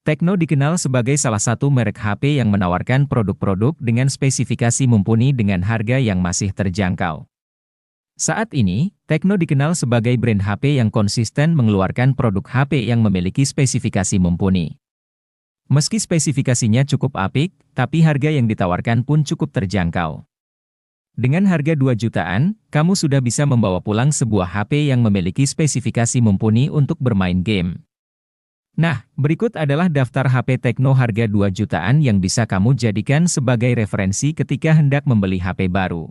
Tekno dikenal sebagai salah satu merek HP yang menawarkan produk-produk dengan spesifikasi mumpuni dengan harga yang masih terjangkau. Saat ini, Tekno dikenal sebagai brand HP yang konsisten mengeluarkan produk HP yang memiliki spesifikasi mumpuni. Meski spesifikasinya cukup apik, tapi harga yang ditawarkan pun cukup terjangkau. Dengan harga 2 jutaan, kamu sudah bisa membawa pulang sebuah HP yang memiliki spesifikasi mumpuni untuk bermain game. Nah, berikut adalah daftar HP Tekno harga 2 jutaan yang bisa kamu jadikan sebagai referensi ketika hendak membeli HP baru.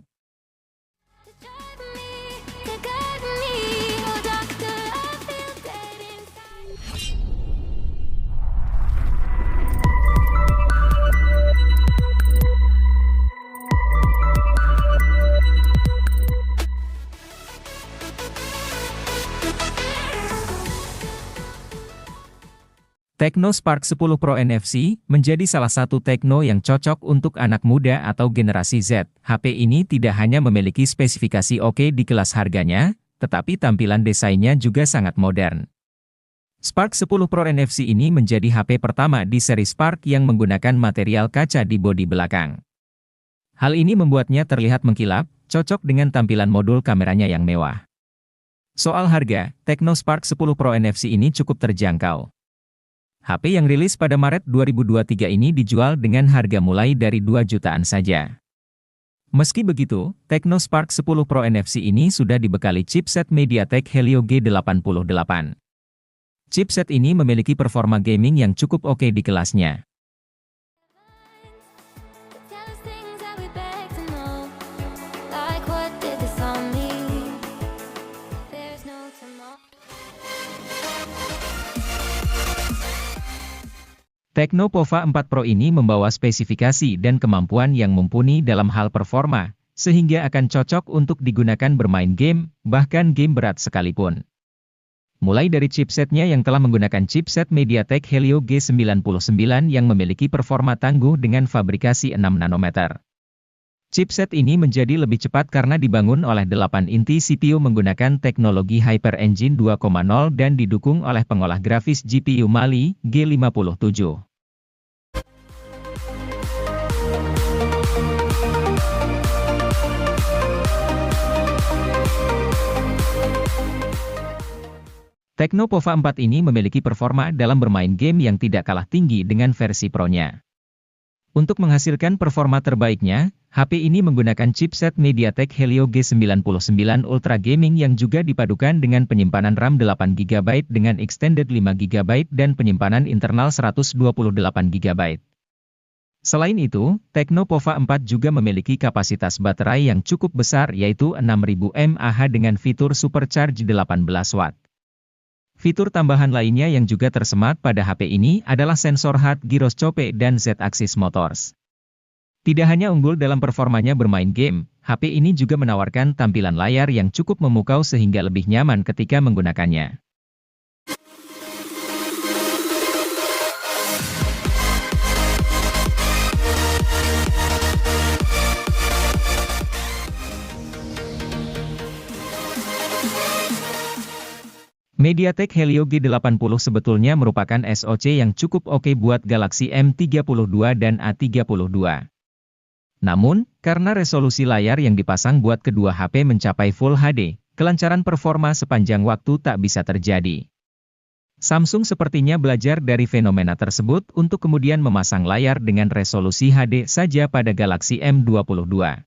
Tekno Spark 10 Pro NFC menjadi salah satu Tekno yang cocok untuk anak muda atau generasi Z. HP ini tidak hanya memiliki spesifikasi oke di kelas harganya, tetapi tampilan desainnya juga sangat modern. Spark 10 Pro NFC ini menjadi HP pertama di seri Spark yang menggunakan material kaca di bodi belakang. Hal ini membuatnya terlihat mengkilap, cocok dengan tampilan modul kameranya yang mewah. Soal harga, Tekno Spark 10 Pro NFC ini cukup terjangkau. HP yang rilis pada Maret 2023 ini dijual dengan harga mulai dari 2 jutaan saja. Meski begitu, Tekno Spark 10 Pro NFC ini sudah dibekali chipset MediaTek Helio G88. Chipset ini memiliki performa gaming yang cukup oke di kelasnya. Tekno Pova 4 Pro ini membawa spesifikasi dan kemampuan yang mumpuni dalam hal performa, sehingga akan cocok untuk digunakan bermain game, bahkan game berat sekalipun. Mulai dari chipsetnya yang telah menggunakan chipset MediaTek Helio G99 yang memiliki performa tangguh dengan fabrikasi 6 nanometer. Chipset ini menjadi lebih cepat karena dibangun oleh 8 inti CPU menggunakan teknologi Hyper Engine 2.0 dan didukung oleh pengolah grafis GPU Mali G57. Tekno Pova 4 ini memiliki performa dalam bermain game yang tidak kalah tinggi dengan versi Pro-nya. Untuk menghasilkan performa terbaiknya, HP ini menggunakan chipset MediaTek Helio G99 Ultra Gaming yang juga dipadukan dengan penyimpanan RAM 8GB dengan extended 5GB dan penyimpanan internal 128GB. Selain itu, Tekno Pova 4 juga memiliki kapasitas baterai yang cukup besar yaitu 6000 mAh dengan fitur Supercharge 18 Watt. Fitur tambahan lainnya yang juga tersemat pada HP ini adalah sensor hard gyroscope dan Z-axis motors. Tidak hanya unggul dalam performanya bermain game, HP ini juga menawarkan tampilan layar yang cukup memukau sehingga lebih nyaman ketika menggunakannya. MediaTek Helio G80 sebetulnya merupakan SoC yang cukup oke buat Galaxy M32 dan A32. Namun, karena resolusi layar yang dipasang buat kedua HP mencapai Full HD, kelancaran performa sepanjang waktu tak bisa terjadi. Samsung sepertinya belajar dari fenomena tersebut untuk kemudian memasang layar dengan resolusi HD saja pada Galaxy M22.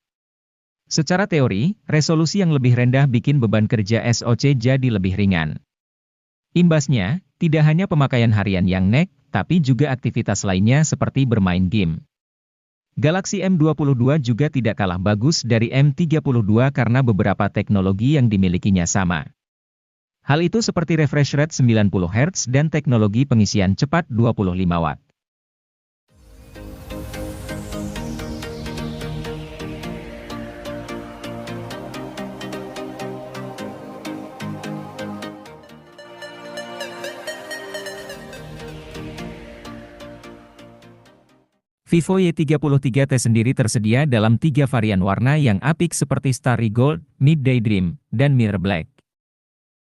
Secara teori, resolusi yang lebih rendah bikin beban kerja SoC jadi lebih ringan. Imbasnya, tidak hanya pemakaian harian yang nek, tapi juga aktivitas lainnya seperti bermain game. Galaxy M22 juga tidak kalah bagus dari M32 karena beberapa teknologi yang dimilikinya sama. Hal itu seperti refresh rate 90 Hz dan teknologi pengisian cepat 25 Watt. Vivo Y33T sendiri tersedia dalam 3 varian warna yang apik seperti Starry Gold, Midday Dream, dan Mirror Black.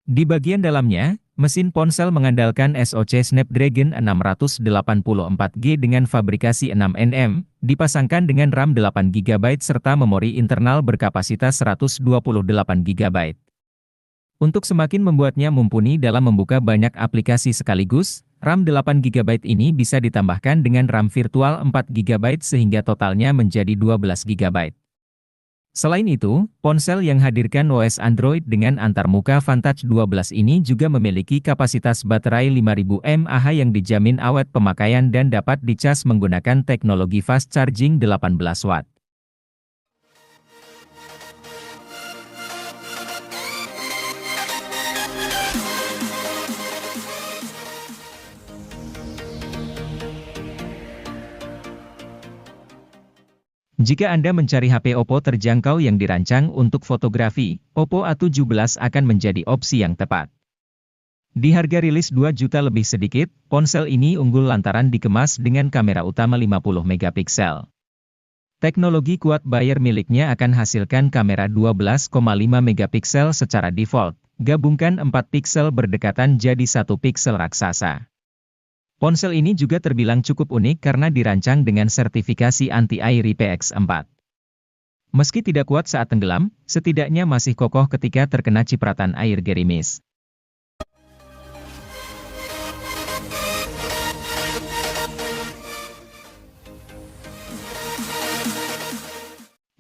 Di bagian dalamnya, Mesin ponsel mengandalkan SoC Snapdragon 684G dengan fabrikasi 6nm, dipasangkan dengan RAM 8GB serta memori internal berkapasitas 128GB. Untuk semakin membuatnya mumpuni dalam membuka banyak aplikasi sekaligus, RAM 8GB ini bisa ditambahkan dengan RAM virtual 4GB sehingga totalnya menjadi 12GB. Selain itu, ponsel yang hadirkan OS Android dengan antarmuka Vantage 12 ini juga memiliki kapasitas baterai 5000 mAh yang dijamin awet pemakaian dan dapat dicas menggunakan teknologi fast charging 18 watt. Jika Anda mencari HP Oppo terjangkau yang dirancang untuk fotografi, Oppo A17 akan menjadi opsi yang tepat. Di harga rilis 2 juta lebih sedikit, ponsel ini unggul lantaran dikemas dengan kamera utama 50 megapiksel. Teknologi quad Bayer miliknya akan hasilkan kamera 12,5 megapiksel secara default, gabungkan 4 piksel berdekatan jadi 1 piksel raksasa. Ponsel ini juga terbilang cukup unik karena dirancang dengan sertifikasi anti-air IPX4. Meski tidak kuat saat tenggelam, setidaknya masih kokoh ketika terkena cipratan air gerimis.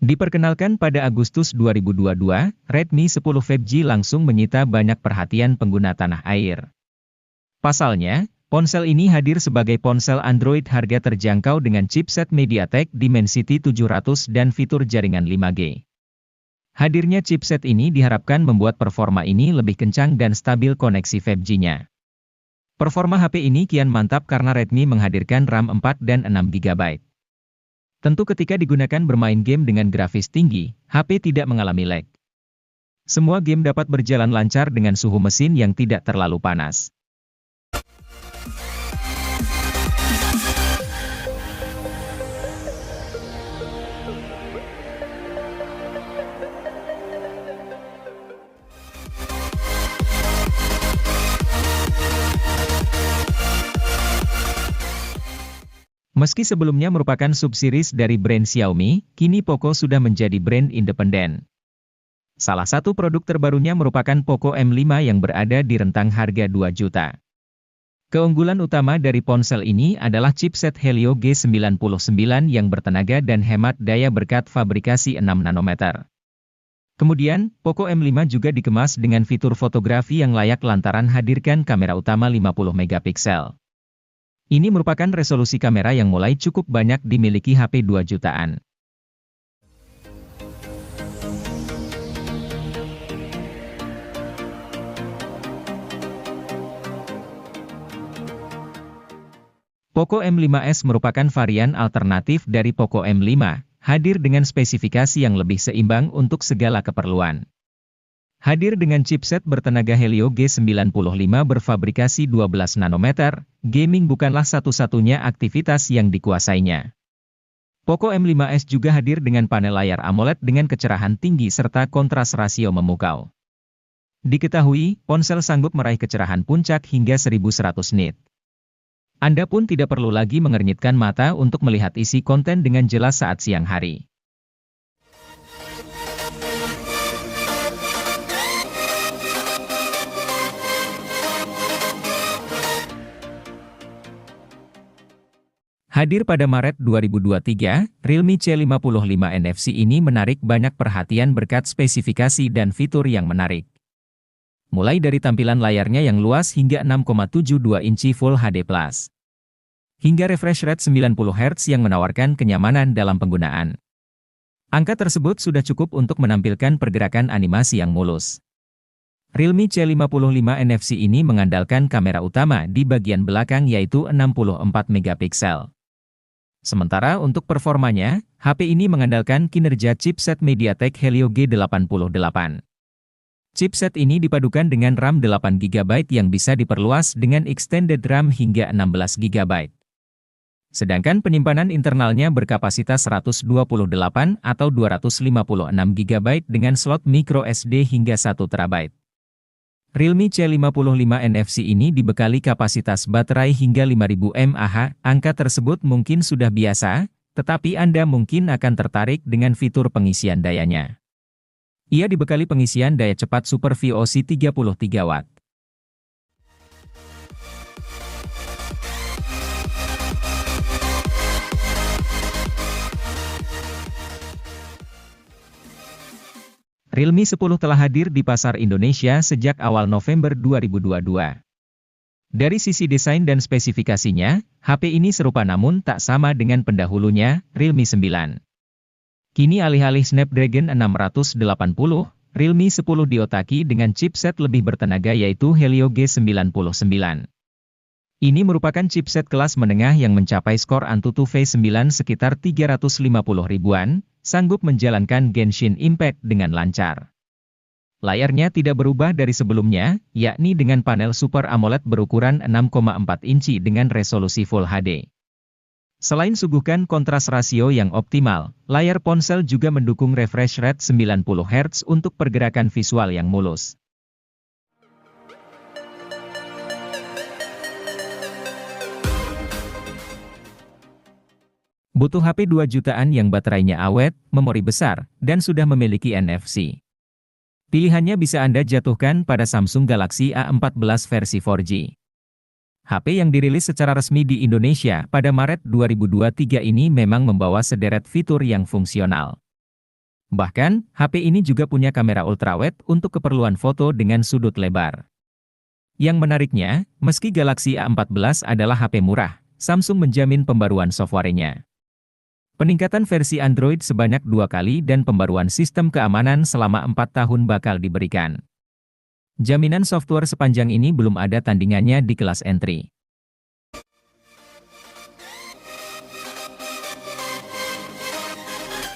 Diperkenalkan pada Agustus 2022, Redmi 10 5G langsung menyita banyak perhatian pengguna tanah air. Pasalnya, ponsel ini hadir sebagai ponsel Android harga terjangkau dengan chipset MediaTek Dimensity 700 dan fitur jaringan 5G. Hadirnya chipset ini diharapkan membuat performa ini lebih kencang dan stabil koneksi 5G-nya. Performa HP ini kian mantap karena Redmi menghadirkan RAM 4 dan 6GB. Tentu ketika digunakan bermain game dengan grafis tinggi, HP tidak mengalami lag. Semua game dapat berjalan lancar dengan suhu mesin yang tidak terlalu panas. Meski sebelumnya merupakan subseries dari brand Xiaomi, kini Poco sudah menjadi brand independen. Salah satu produk terbarunya merupakan Poco M5 yang berada di rentang harga 2 juta. Keunggulan utama dari ponsel ini adalah chipset Helio G99 yang bertenaga dan hemat daya berkat fabrikasi 6 nanometer. Kemudian, Poco M5 juga dikemas dengan fitur fotografi yang layak lantaran hadirkan kamera utama 50 megapiksel. Ini merupakan resolusi kamera yang mulai cukup banyak dimiliki HP 2 jutaan. Poco M5s merupakan varian alternatif dari Poco M5, hadir dengan spesifikasi yang lebih seimbang untuk segala keperluan. Hadir dengan chipset bertenaga Helio G95 berfabrikasi 12 nanometer, gaming bukanlah satu-satunya aktivitas yang dikuasainya. Poco M5s juga hadir dengan panel layar AMOLED dengan kecerahan tinggi serta kontras rasio memukau. Diketahui, ponsel sanggup meraih kecerahan puncak hingga 1100 nit. Anda pun tidak perlu lagi mengernyitkan mata untuk melihat isi konten dengan jelas saat siang hari. Hadir pada Maret 2023, Realme C55 NFC ini menarik banyak perhatian berkat spesifikasi dan fitur yang menarik. Mulai dari tampilan layarnya yang luas hingga 6,72 inci Full HD+. Hingga refresh rate 90 Hz yang menawarkan kenyamanan dalam penggunaan. Angka tersebut sudah cukup untuk menampilkan pergerakan animasi yang mulus. Realme C55 NFC ini mengandalkan kamera utama di bagian belakang yaitu 64 megapiksel. Sementara untuk performanya, HP ini mengandalkan kinerja chipset MediaTek Helio G88. Chipset ini dipadukan dengan RAM 8GB yang bisa diperluas dengan extended RAM hingga 16GB. Sedangkan penyimpanan internalnya berkapasitas 128 atau 256GB dengan slot micro SD hingga 1 TB. Realme C55 NFC ini dibekali kapasitas baterai hingga 5000 mAh. Angka tersebut mungkin sudah biasa, tetapi Anda mungkin akan tertarik dengan fitur pengisian dayanya. Ia dibekali pengisian daya cepat Super VOC 33 Watt. Realme 10 telah hadir di pasar Indonesia sejak awal November 2022. Dari sisi desain dan spesifikasinya, HP ini serupa namun tak sama dengan pendahulunya, Realme 9. Kini alih-alih Snapdragon 680, Realme 10 diotaki dengan chipset lebih bertenaga yaitu Helio G99. Ini merupakan chipset kelas menengah yang mencapai skor Antutu V9 sekitar 350 ribuan, sanggup menjalankan Genshin Impact dengan lancar. Layarnya tidak berubah dari sebelumnya, yakni dengan panel Super AMOLED berukuran 6,4 inci dengan resolusi Full HD. Selain suguhkan kontras rasio yang optimal, layar ponsel juga mendukung refresh rate 90 Hz untuk pergerakan visual yang mulus. Butuh HP 2 jutaan yang baterainya awet, memori besar, dan sudah memiliki NFC. Pilihannya bisa Anda jatuhkan pada Samsung Galaxy A14 versi 4G. HP yang dirilis secara resmi di Indonesia pada Maret 2023 ini memang membawa sederet fitur yang fungsional. Bahkan, HP ini juga punya kamera ultrawide untuk keperluan foto dengan sudut lebar. Yang menariknya, meski Galaxy A14 adalah HP murah, Samsung menjamin pembaruan softwarenya. Peningkatan versi Android sebanyak 2 kali dan pembaruan sistem keamanan selama 4 tahun bakal diberikan. Jaminan software sepanjang ini belum ada tandingannya di kelas entry.